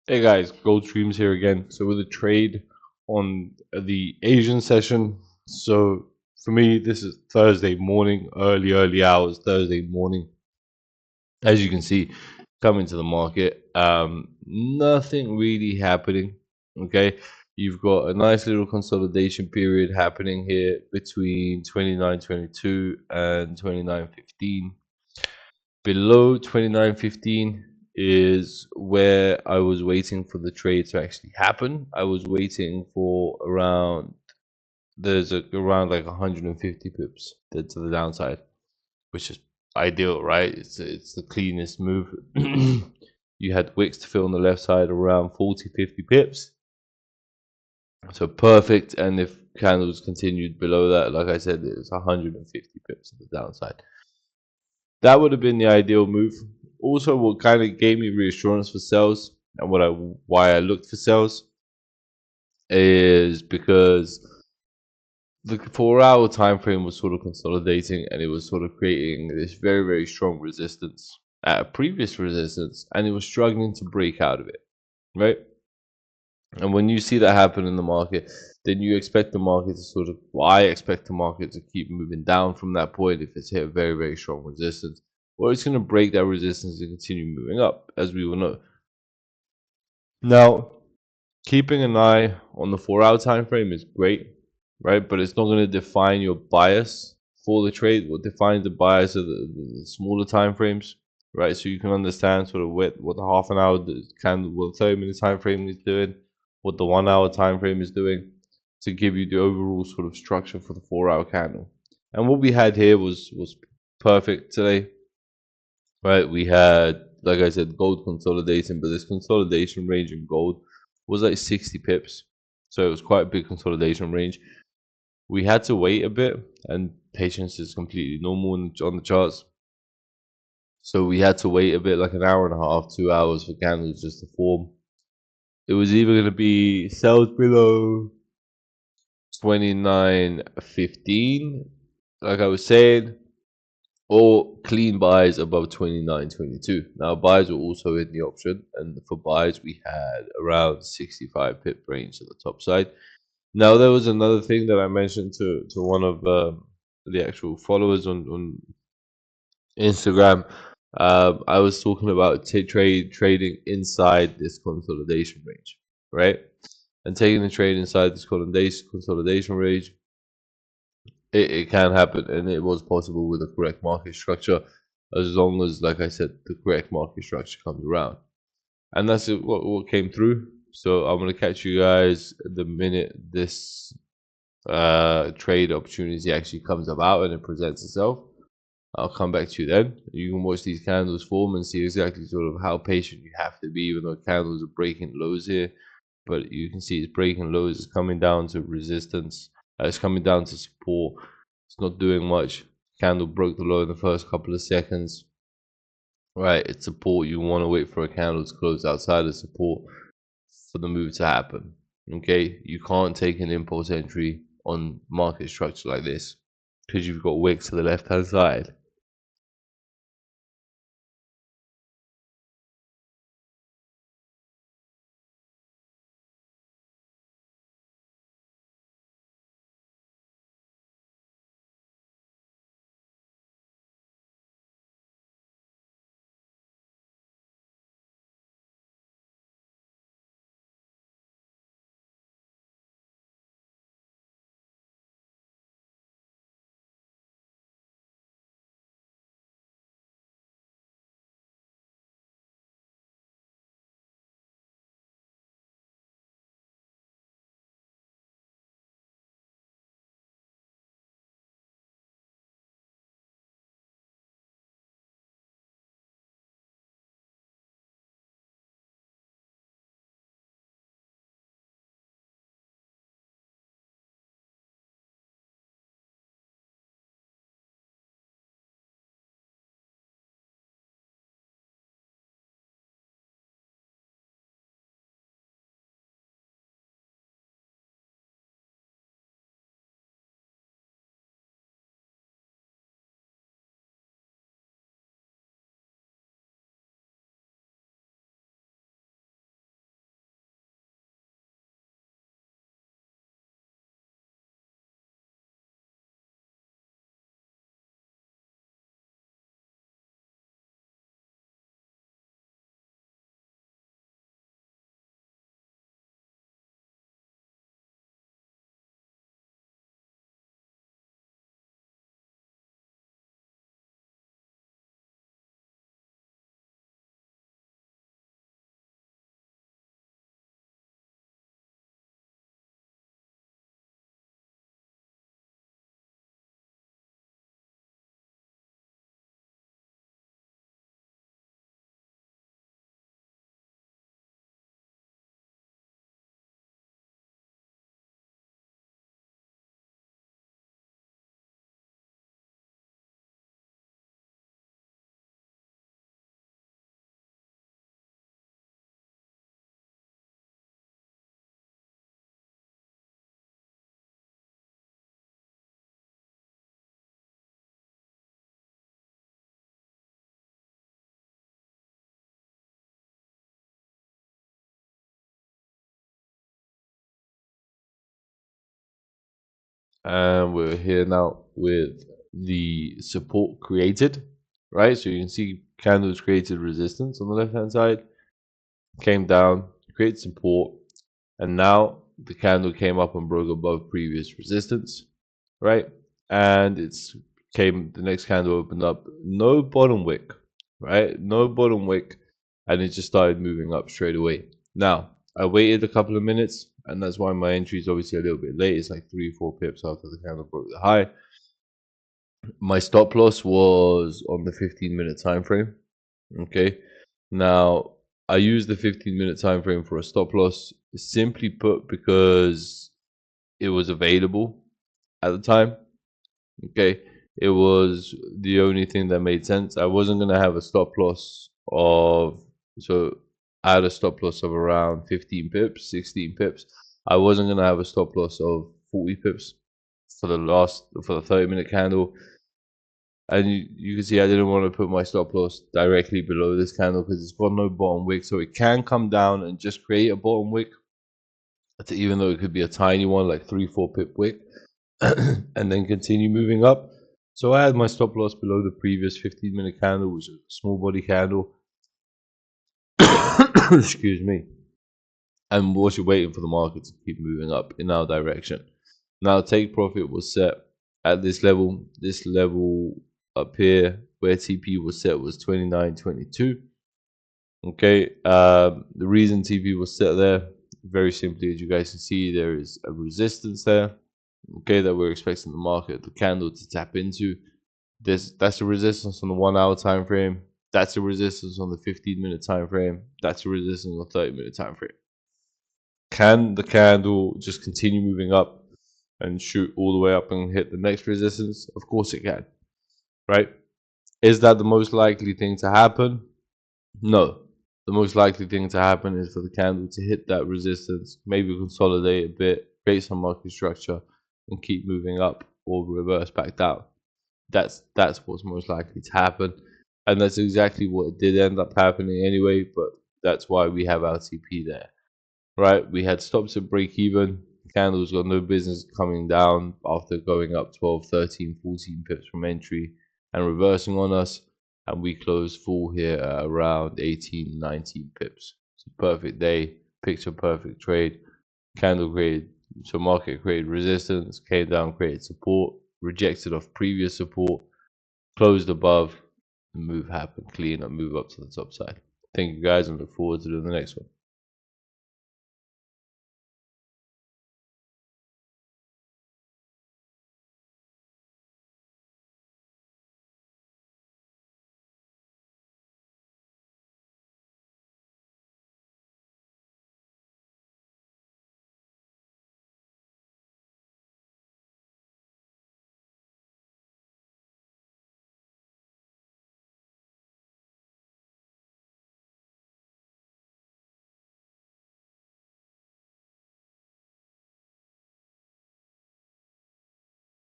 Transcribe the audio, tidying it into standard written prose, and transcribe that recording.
Hey guys, GoldStreams here again. So with a trade on the Asian session. So for me, this is Thursday morning, early hours, Thursday morning. As you can see, coming to the market, nothing really happening. Okay, you've got a nice little consolidation period happening here between 29.22 and 29.15. Below 29.15 is where I was waiting for the trade to actually happen. I was waiting for around like 150 pips to the downside, which is ideal, right? It's the cleanest move. You had wicks to fill on the left side around 40, 50 pips. So perfect. And if candles continued below that, like I said, it's 150 pips to the downside. That would have been the ideal move. Also, what kind of gave me reassurance for sales and why I looked for sales is because the 4 hour time frame was sort of consolidating and it was sort of creating this very strong resistance at a previous resistance, and it was struggling to break out of it, right? And when you see that happen in the market, then you expect the market to I expect the market to keep moving down from that point if it's hit a very strong resistance, or it's going to break that resistance and continue moving up, as we will know. Now, keeping an eye on the 4 hour time frame is great, right? But it's not going to define your bias for the trade. What defines the bias are the smaller time frames, right? So you can understand sort of what the half an hour what the 30-minute time frame is doing, what the 1 hour time frame is doing, to give you the overall sort of structure for the 4 hour candle. And what we had here was perfect today, right? We had, like I said, gold consolidation, but this consolidation range in gold was like 60 pips. So it was quite a big consolidation range. We had to wait a bit, and patience is completely normal on the charts. So we had to wait a bit, like an hour and a half, 2 hours for candles just to form. It was either going to be sales below 29.15, like I was saying, or clean buys above 29.22. Now buys were also in the option, and for buys we had around 65 pip range at the top side. Now there was another thing that I mentioned to one of the actual followers on Instagram. I was talking about trading inside this consolidation range, right? And taking the trade inside this consolidation range, it can happen, and it was possible with the correct market structure, as long as, like I said, the correct market structure comes around. And that's what came through. So I'm gonna catch you guys the minute this trade opportunity actually comes about and it presents itself. I'll come back to you then. You can watch these candles form and see exactly sort of how patient you have to be, even though candles are breaking lows here. But you can see it's breaking lows, it's coming down to resistance, it's coming down to support. It's not doing much. Candle broke the low in the first couple of seconds. Right, it's support. You want to wait for a candle to close outside of support for the move to happen. Okay, you can't take an impulse entry on market structure like this because you've got wicks to the left hand side. and we're here now with the support created, right? So you can see candles created resistance on the left hand side, came down, created support, and now the candle came up and broke above previous resistance, right? And the next candle opened up, no bottom wick, right? No bottom wick, and it just started moving up straight away. Now, I waited a couple of minutes, and that's why my entry is obviously a little bit late. It's like 3-4 pips after the candle broke the high. My stop loss was on the 15-minute time frame. Okay. Now, I use the 15-minute time frame for a stop loss, simply put, because it was available at the time. Okay. It was the only thing that made sense. I wasn't going to have a stop loss so I had a stop loss of around 15 pips, 16 pips. I wasn't going to have a stop loss of 40 pips for the 30-minute candle. And you can see I didn't want to put my stop loss directly below this candle because it's got no bottom wick. So it can come down and just create a bottom wick, even though it could be a tiny one, like 3-4 pip wick, and then continue moving up. So I had my stop loss below the previous 15-minute candle, which is a small body candle. Excuse me. And was waiting for the market to keep moving up in our direction. Now take profit was set at this level. This level up here where TP was set was 29.22. Okay, the reason TP was set there, very simply, as you guys can see, there is a resistance there. Okay, that we're expecting the market, the candle, to tap into. That's a resistance on the 1 hour time frame. That's a resistance on the 15-minute time frame. That's a resistance on the 30-minute time frame. Can the candle just continue moving up and shoot all the way up and hit the next resistance? Of course it can, right? Is that the most likely thing to happen? No. The most likely thing to happen is for the candle to hit that resistance, maybe consolidate a bit, create some market structure, and keep moving up or reverse back down. That's what's most likely to happen. And that's exactly what did end up happening anyway, but that's why we have our TP there. Right, we had stops at break even. Candles got no business coming down after going up 12, 13, 14 pips from entry and reversing on us. And we closed full here at around 18, 19 pips. It's a perfect day, picture perfect trade. Candle created, so market created resistance, came down, created support, rejected off previous support, closed above, the move happened, clean up, move up to the top side. Thank you guys and look forward to doing the next one.